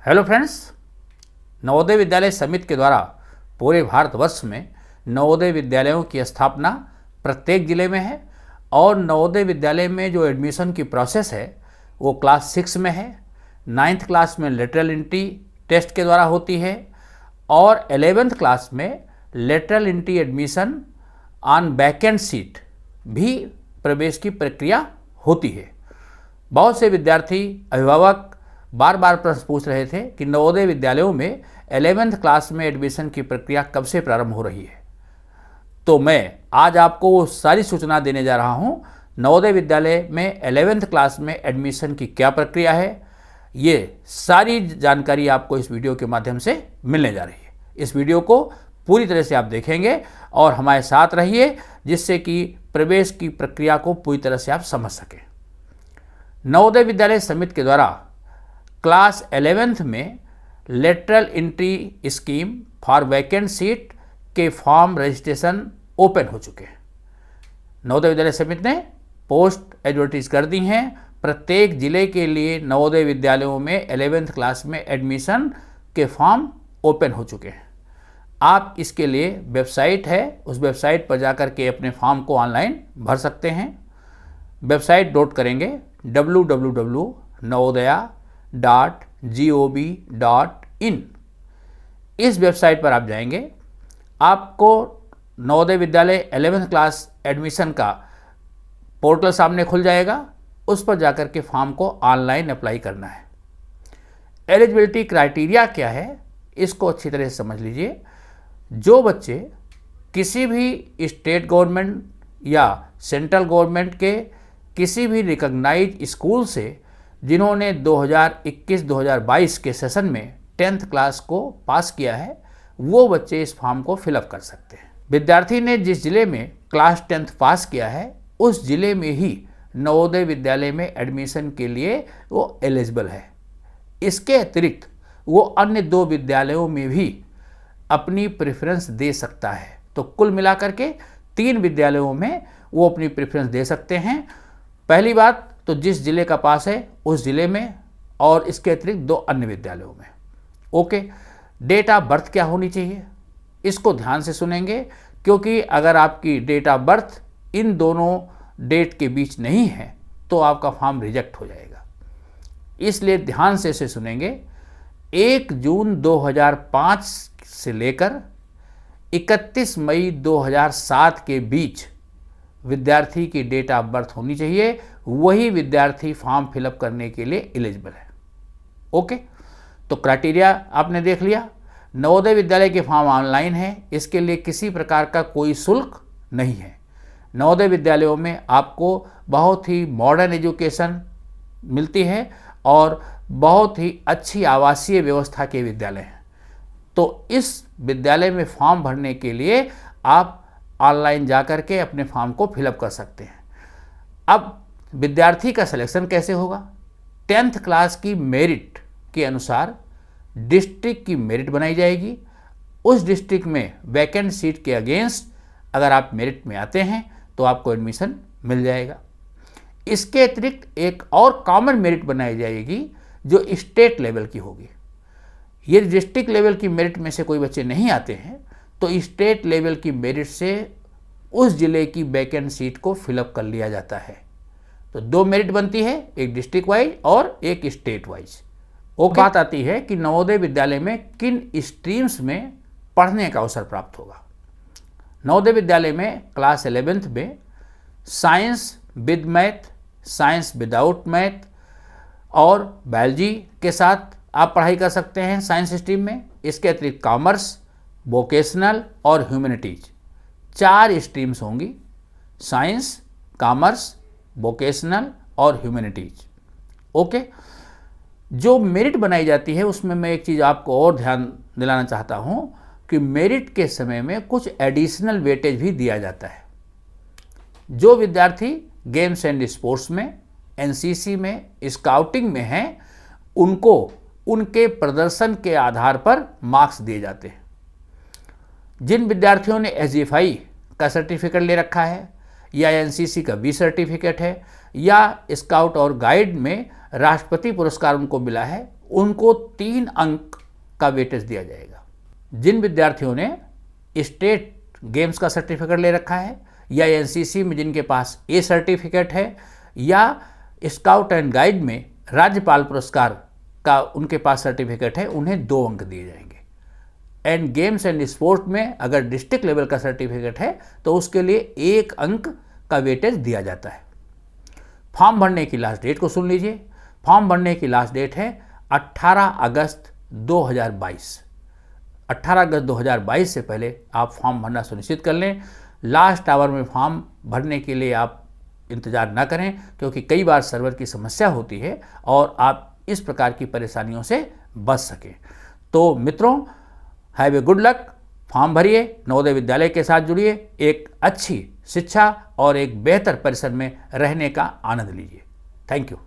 Hello friends, Navodaya Vidyalaya समिति के द्वारा पूरे भारतवर्ष में नवोदय विद्यालयों की स्थापना प्रत्येक जिले में है और नवोदय विद्यालय में जो एडमिशन की प्रोसेस है वो क्लास 6 में है। 9th क्लास में लेटरल एंट्री टेस्ट के द्वारा होती है और 11th क्लास में lateral entry admission on vacant seat भी प्रवेश की प्रक्रिया होती है। बहुत से विद्यार्थी अभिभावक बार बार प्रश्न पूछ रहे थे कि नवोदय विद्यालयों में 11th क्लास में एडमिशन की प्रक्रिया कब से प्रारंभ हो रही है। तो मैं आज आपको वो सारी सूचना देने जा रहा हूँ। नवोदय विद्यालय में 11th क्लास में एडमिशन की क्या प्रक्रिया है, ये सारी जानकारी आपको इस वीडियो के माध्यम से मिलने जा रही है। इस वीडियो को पूरी तरह से आप देखेंगे और हमारे साथ रहिए, जिससे कि प्रवेश की प्रक्रिया को पूरी तरह से आप समझ सकें। नवोदय विद्यालय समिति के द्वारा क्लास 11th में lateral entry scheme for vacant seat के फॉर्म रजिस्ट्रेशन ओपन हो चुके हैं। नवोदय विद्यालय समिति ने पोस्ट एडवर्टाइज कर दी हैं। प्रत्येक जिले के लिए नवोदय विद्यालयों में 11th क्लास में एडमिशन के फॉर्म ओपन हो चुके हैं। आप इसके लिए वेबसाइट है, उस वेबसाइट पर जाकर के अपने फॉर्म को ऑनलाइन भर सकते हैं। वेबसाइट नोट करेंगे www.navodaya.gov.in। इस वेबसाइट पर आप जाएंगे, आपको Navodaya Vidyalaya 11th class admission का पोर्टल सामने खुल जाएगा। उस पर जाकर के फॉर्म को ऑनलाइन अप्लाई करना है। एलिजिबिलिटी क्राइटेरिया क्या है, इसको अच्छी तरह से समझ लीजिए। जो बच्चे किसी भी स्टेट गवर्नमेंट या सेंट्रल गवर्नमेंट के किसी भी रिकॉग्नाइज्ड स्कूल से जिन्होंने 2021-2022 के सेशन में 10th क्लास को पास किया है, वो बच्चे इस फॉर्म को फिलअप कर सकते हैं। विद्यार्थी ने जिस जिले में क्लास 10th पास किया है, उस जिले में ही नवोदय विद्यालय में एडमिशन के लिए वो एलिजिबल है। इसके अतिरिक्त वो अन्य 2 विद्यालयों में भी अपनी प्रेफरेंस दे सकता है। तो कुल मिलाकर के 3 विद्यालयों में वो अपनी प्रेफरेंस दे सकते हैं। पहली बात तो जिस जिले का पास है उस जिले में, और इसके अतिरिक्त 2 अन्य विद्यालयों में। ओके, डेट ऑफ बर्थ क्या होनी चाहिए, इसको ध्यान से सुनेंगे, क्योंकि अगर आपकी डेट ऑफ बर्थ इन दोनों डेट के बीच नहीं है तो आपका फॉर्म रिजेक्ट हो जाएगा। इसलिए ध्यान से इसे सुनेंगे। 1 जून 2005 से लेकर 31 मई 2007 के बीच विद्यार्थी की डेट ऑफ बर्थ होनी चाहिए, वही विद्यार्थी फॉर्म फिलअप करने के लिए एलिजिबल है। ओके, तो क्राइटेरिया आपने देख लिया। नवोदय विद्यालय के फॉर्म ऑनलाइन है, इसके लिए किसी प्रकार का कोई शुल्क नहीं है। नवोदय विद्यालयों में आपको बहुत ही मॉडर्न एजुकेशन मिलती है और बहुत ही अच्छी आवासीय व्यवस्था के विद्यालय हैं। तो इस विद्यालय में फॉर्म भरने के लिए आप ऑनलाइन जाकर के अपने फॉर्म को फिलअप कर सकते हैं। अब विद्यार्थी का सिलेक्शन कैसे होगा? 10th क्लास की मेरिट के अनुसार डिस्ट्रिक्ट की मेरिट बनाई जाएगी। उस डिस्ट्रिक्ट में वैकेंट सीट के अगेंस्ट अगर आप मेरिट में आते हैं तो आपको एडमिशन मिल जाएगा। इसके अतिरिक्त एक और कॉमन मेरिट बनाई जाएगी जो स्टेट लेवल की होगी। ये डिस्ट्रिक्ट लेवल की मेरिट में से कोई बच्चे नहीं आते हैं तो स्टेट लेवल की मेरिट से उस जिले की वैकेंट सीट को फिलअप कर लिया जाता है। तो 2 मेरिट बनती है, एक डिस्ट्रिक्ट वाइज और एक स्टेट वाइज। ओके, बात आती है कि नवोदय विद्यालय में किन स्ट्रीम्स में पढ़ने का अवसर प्राप्त होगा। नवोदय विद्यालय में क्लास 11th में science with math, science without math और बायोलॉजी के साथ आप पढ़ाई कर सकते हैं साइंस स्ट्रीम में। इसके अतिरिक्त कॉमर्स, वोकेशनल और ह्यूमैनिटीज 4 स्ट्रीम्स होंगी। साइंस, कॉमर्स, वोकेशनल और ह्यूमैनिटीज। ओके, जो मेरिट बनाई जाती है उसमें मैं एक चीज़ आपको और ध्यान दिलाना चाहता हूं कि मेरिट के समय में कुछ एडिशनल वेटेज भी दिया जाता है। जो विद्यार्थी गेम्स एंड स्पोर्ट्स में, एनसीसी में, स्काउटिंग में हैं, उनको उनके प्रदर्शन के आधार पर मार्क्स दिए जाते हैं। जिन विद्यार्थियों ने एसजीएफआई का सर्टिफिकेट ले रखा है या एनसीसी का बी सर्टिफिकेट है या स्काउट और गाइड में राष्ट्रपति पुरस्कार उनको मिला है, उनको 3 अंक का वेटेज दिया जाएगा। जिन विद्यार्थियों ने स्टेट गेम्स का सर्टिफिकेट ले रखा है या एनसीसी में जिनके पास ए सर्टिफिकेट है या स्काउट एंड गाइड में राज्यपाल पुरस्कार का उनके पास सर्टिफिकेट है, उन्हें 2 अंक दिए जाएंगे। एंड गेम्स एंड स्पोर्ट में अगर डिस्ट्रिक्ट लेवल का सर्टिफिकेट है तो उसके लिए 1 अंक का वेटेज दिया जाता है। फॉर्म भरने की लास्ट डेट को सुन लीजिए। फॉर्म भरने की लास्ट डेट है 18 अगस्त 2022। 18 अगस्त 2022 से पहले आप फॉर्म भरना सुनिश्चित कर लें। लास्ट आवर में फॉर्म भरने के लिए आप इंतज़ार ना करें, क्योंकि कई बार सर्वर की समस्या होती है और आप इस प्रकार की परेशानियों से बच सकें। तो मित्रों, have a good luck. Form भरिए, नवोदय विद्यालय के साथ जुड़िए, एक अच्छी शिक्षा और एक बेहतर परिसर में रहने का आनंद लीजिए। Thank you.